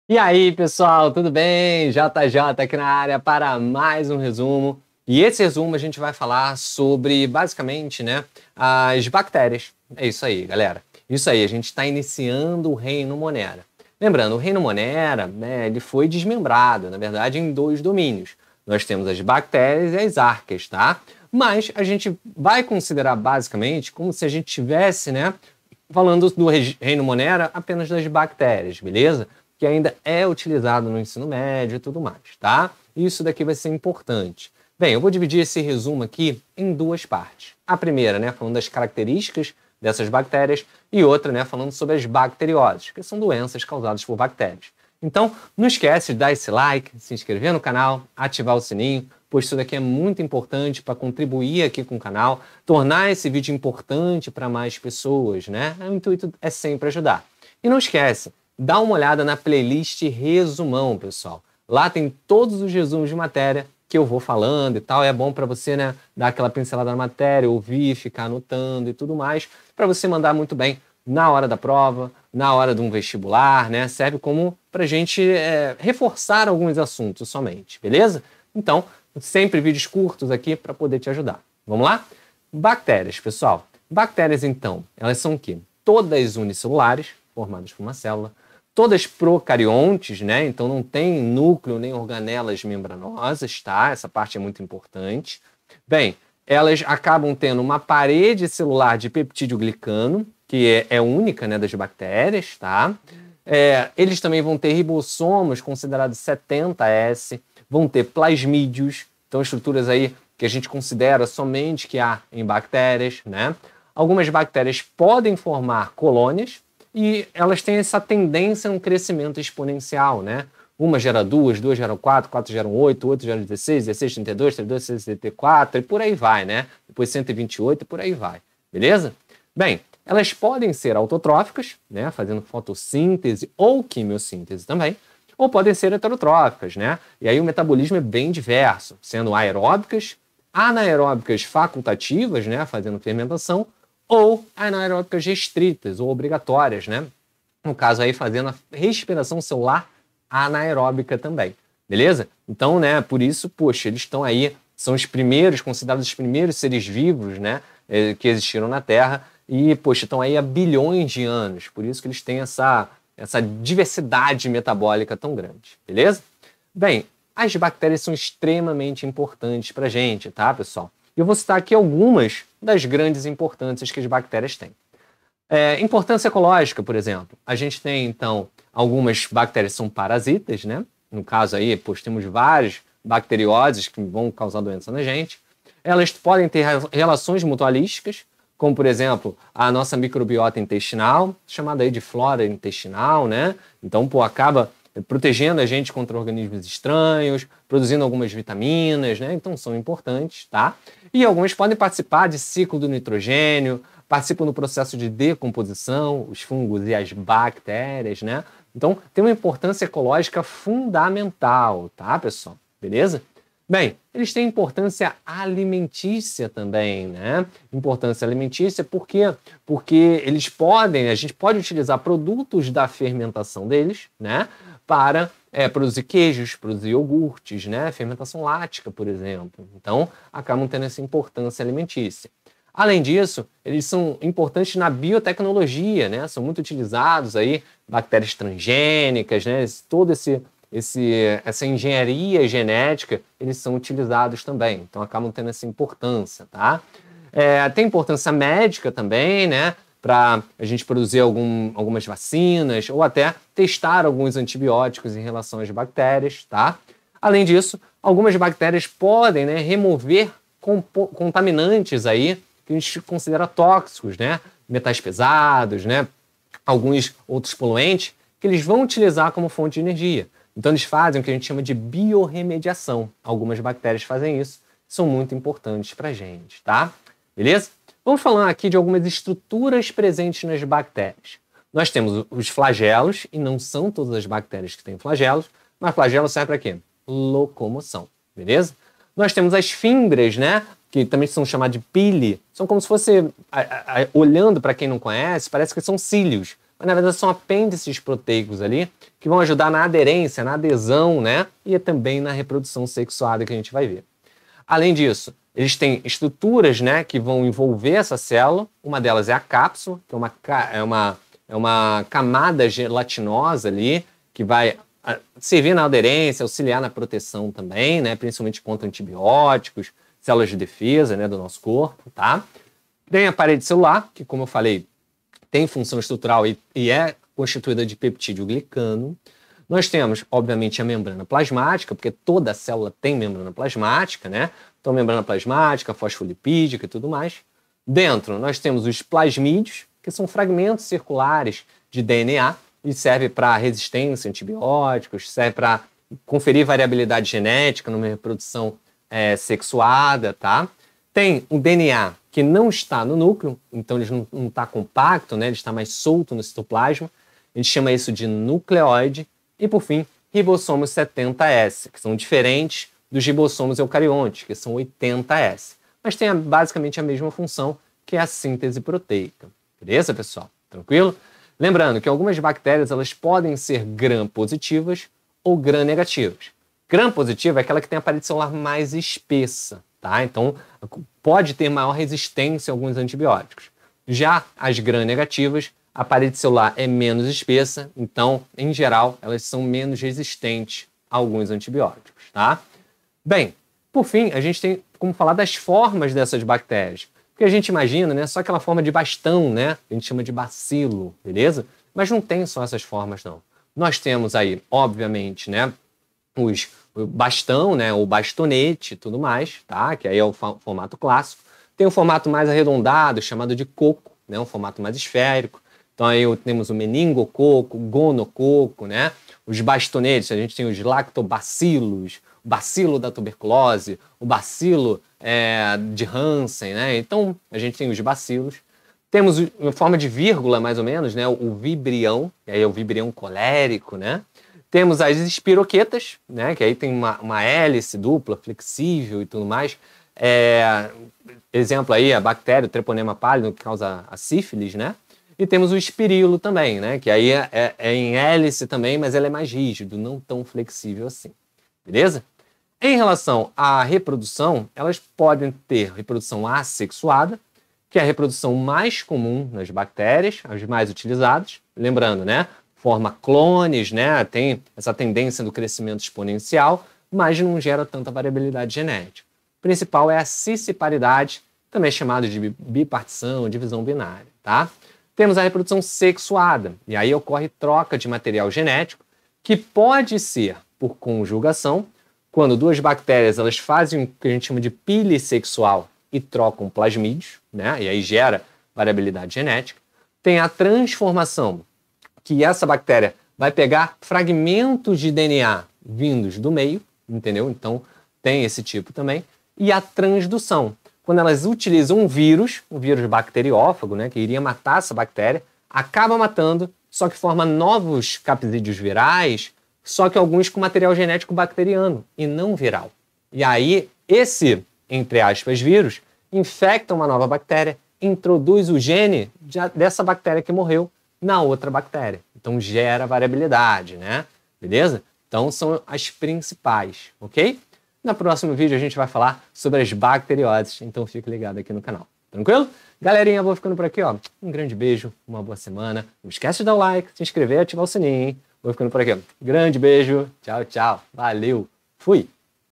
E aí, pessoal, tudo bem? JJ aqui na área para mais um resumo. E esse resumo a gente vai falar sobre, basicamente, né, as bactérias. É isso aí, galera. Isso aí, a gente está iniciando o reino Monera. Lembrando, o reino Monera, né, ele foi desmembrado, na verdade, em dois domínios. Nós temos as bactérias e as arcas, tá? Mas a gente vai considerar, basicamente, como se a gente tivesse, né, falando do reino Monera apenas das bactérias, beleza? Que ainda é utilizado no ensino médio e tudo mais, tá? Isso daqui vai ser importante. Bem, eu vou dividir esse resumo aqui em duas partes. A primeira, né, falando das características dessas bactérias e outra, né, falando sobre as bacterioses, que são doenças causadas por bactérias. Então, não esquece de dar esse like, se inscrever no canal, ativar o sininho, pois isso daqui é muito importante para contribuir aqui com o canal, tornar esse vídeo importante para mais pessoas, né? O intuito é sempre ajudar. E não esquece, dá uma olhada na playlist Resumão, pessoal. Lá tem todos os resumos de matéria que eu vou falando e tal. É bom para você, né, dar aquela pincelada na matéria, ouvir, ficar anotando e tudo mais, para você mandar muito bem na hora da prova, na hora de um vestibular, né? Serve como para a gente reforçar alguns assuntos somente, beleza? Então, sempre vídeos curtos aqui para poder te ajudar. Vamos lá? Bactérias, pessoal. Bactérias, então, elas são o quê? Todas unicelulares, formadas por uma célula, todas procariontes, né? Então não tem núcleo nem organelas membranosas, tá? Essa parte é muito importante. Bem, elas acabam tendo uma parede celular de peptídeo glicano, que é única, né, das bactérias, tá? Eles também vão ter ribossomos considerados 70S, vão ter plasmídios, então estruturas aí que a gente considera somente que há em bactérias, né? Algumas bactérias podem formar colônias e elas têm essa tendência a um crescimento exponencial, né? Uma gera duas, duas geram quatro, quatro geram oito, oito geram 16, 16, 32, 32, 64 e por aí vai, né? Depois 128 e por aí vai, beleza? Bem, elas podem ser autotróficas, né? Fazendo fotossíntese ou quimiossíntese também, ou podem ser heterotróficas, né? E aí o metabolismo é bem diverso, sendo aeróbicas, anaeróbicas facultativas, né? Fazendo fermentação, ou anaeróbicas restritas ou obrigatórias, né? No caso aí, fazendo a respiração celular anaeróbica também, beleza? Então, né, por isso, poxa, eles estão aí, são os primeiros, considerados os primeiros seres vivos, né, que existiram na Terra e, poxa, estão aí há bilhões de anos, por isso que eles têm essa diversidade metabólica tão grande, beleza? Bem, as bactérias são extremamente importantes para a gente, tá, pessoal? Eu vou citar aqui algumas das grandes importâncias que as bactérias têm. Importância ecológica, por exemplo. A gente tem, então, algumas bactérias que são parasitas, né? No caso aí, pois temos várias bacterioses que vão causar doença na gente. Elas podem ter relações mutualísticas, como, por exemplo, a nossa microbiota intestinal, chamada aí de flora intestinal, né? Então, acaba protegendo a gente contra organismos estranhos, produzindo algumas vitaminas, né? Então, são importantes, tá? E algumas podem participar de ciclo do nitrogênio, participam do processo de decomposição, os fungos e as bactérias, né? Então, tem uma importância ecológica fundamental, tá, pessoal? Beleza? Bem, eles têm importância alimentícia também, né? Importância alimentícia por quê? Porque eles podem, a gente pode utilizar produtos da fermentação deles, né? Para produzir queijos, produzir iogurtes, né? Fermentação lática, por exemplo. Então, acabam tendo essa importância alimentícia. Além disso, eles são importantes na biotecnologia, né? São muito utilizados aí, bactérias transgênicas, né? Toda essa engenharia genética, eles são utilizados também. Então, acabam tendo essa importância, tá? Tem importância médica também, né? Para a gente produzir algumas vacinas ou até testar alguns antibióticos em relação às bactérias, tá? Além disso, algumas bactérias podem, né, remover contaminantes aí que a gente considera tóxicos, né? Metais pesados, né? Alguns outros poluentes que eles vão utilizar como fonte de energia. Então eles fazem o que a gente chama de biorremediação. Algumas bactérias fazem isso, são muito importantes para a gente, tá? Beleza? Vamos falar aqui de algumas estruturas presentes nas bactérias. Nós temos os flagelos, e não são todas as bactérias que têm flagelos, mas flagelo serve para quê? Locomoção, beleza? Nós temos as fímbrias, né? Que também são chamadas de pili. São como se fosse, olhando para quem não conhece, parece que são cílios, mas na verdade são apêndices proteicos ali que vão ajudar na aderência, na adesão, né? E também na reprodução sexuada que a gente vai ver. Além disso, eles têm estruturas, né, que vão envolver essa célula. Uma delas é a cápsula, que é uma camada gelatinosa ali, que vai servir na aderência, auxiliar na proteção também, né, principalmente contra antibióticos, células de defesa, né, do nosso corpo, tá? Tem a parede celular, que, como eu falei, tem função estrutural e é constituída de peptídeo glicano. Nós temos, obviamente, a membrana plasmática, porque toda célula tem membrana plasmática, né? Então, membrana plasmática, fosfolipídica e tudo mais. Dentro, nós temos os plasmídeos, que são fragmentos circulares de DNA e serve para resistência a antibióticos, serve para conferir variabilidade genética numa reprodução sexuada, tá? Tem o DNA que não está no núcleo, então ele não está compacto, né? Ele está mais solto no citoplasma. A gente chama isso de nucleóide. E, por fim, ribossomos 70S, que são diferentes dos ribossomos eucariontes, que são 80S. Mas tem basicamente a mesma função, que é a síntese proteica. Beleza, pessoal? Tranquilo? Lembrando que algumas bactérias elas podem ser gram-positivas ou gram-negativas. Gram-positiva é aquela que tem a parede celular mais espessa, tá? Então, pode ter maior resistência a alguns antibióticos. Já as gram-negativas, a parede celular é menos espessa, então, em geral, elas são menos resistentes a alguns antibióticos, tá? Bem, por fim, a gente tem como falar das formas dessas bactérias. Porque a gente imagina, né, só aquela forma de bastão, né? A gente chama de bacilo, beleza? Mas não tem só essas formas, não. Nós temos aí, obviamente, né, o bastão, né, o bastonete e tudo mais, tá? Que aí é o formato clássico. Tem um formato mais arredondado, chamado de coco, né? Um formato mais esférico. Então aí temos o meningococo, gonococo, né? Os bastonetes, a gente tem os lactobacilos, o bacilo da tuberculose, o bacilo de Hansen, né? Então a gente tem os bacilos. Temos em forma de vírgula, mais ou menos, né? O vibrião, que aí é o vibrião colérico, né? Temos as espiroquetas, né? Que aí tem uma hélice dupla, flexível e tudo mais. Exemplo aí, a bactéria, o treponema pálido, que causa a sífilis, né? E temos o espirilo também, né? Que aí é em hélice também, mas ele é mais rígido, não tão flexível assim. Beleza? Em relação à reprodução, elas podem ter reprodução assexuada, que é a reprodução mais comum nas bactérias, as mais utilizadas. Lembrando, né? Forma clones, né? Tem essa tendência do crescimento exponencial, mas não gera tanta variabilidade genética. O principal é a cisciparidade, também chamado de bipartição, divisão binária, tá? Temos a reprodução sexuada, e aí ocorre troca de material genético, que pode ser por conjugação, quando duas bactérias elas fazem o que a gente chama de pilissexual e trocam plasmídeos, né? E aí gera variabilidade genética. Tem a transformação, que essa bactéria vai pegar fragmentos de DNA vindos do meio, entendeu? Então tem esse tipo também. E a transdução, quando elas utilizam um vírus bacteriófago, né, que iria matar essa bactéria, acaba matando, só que forma novos capsídeos virais, só que alguns com material genético bacteriano e não viral. E aí, esse, entre aspas, vírus, infecta uma nova bactéria, introduz o gene dessa bactéria que morreu na outra bactéria. Então, gera variabilidade, né? Beleza? Então, são as principais, ok? No próximo vídeo a gente vai falar sobre as bacterioses, então fique ligado aqui no canal. Tranquilo? Galerinha, eu vou ficando por aqui, ó. Um grande beijo, uma boa semana. Não esquece de dar o like, se inscrever e ativar o sininho, hein? Vou ficando por aqui, ó. Grande beijo, tchau, tchau. Valeu, fui!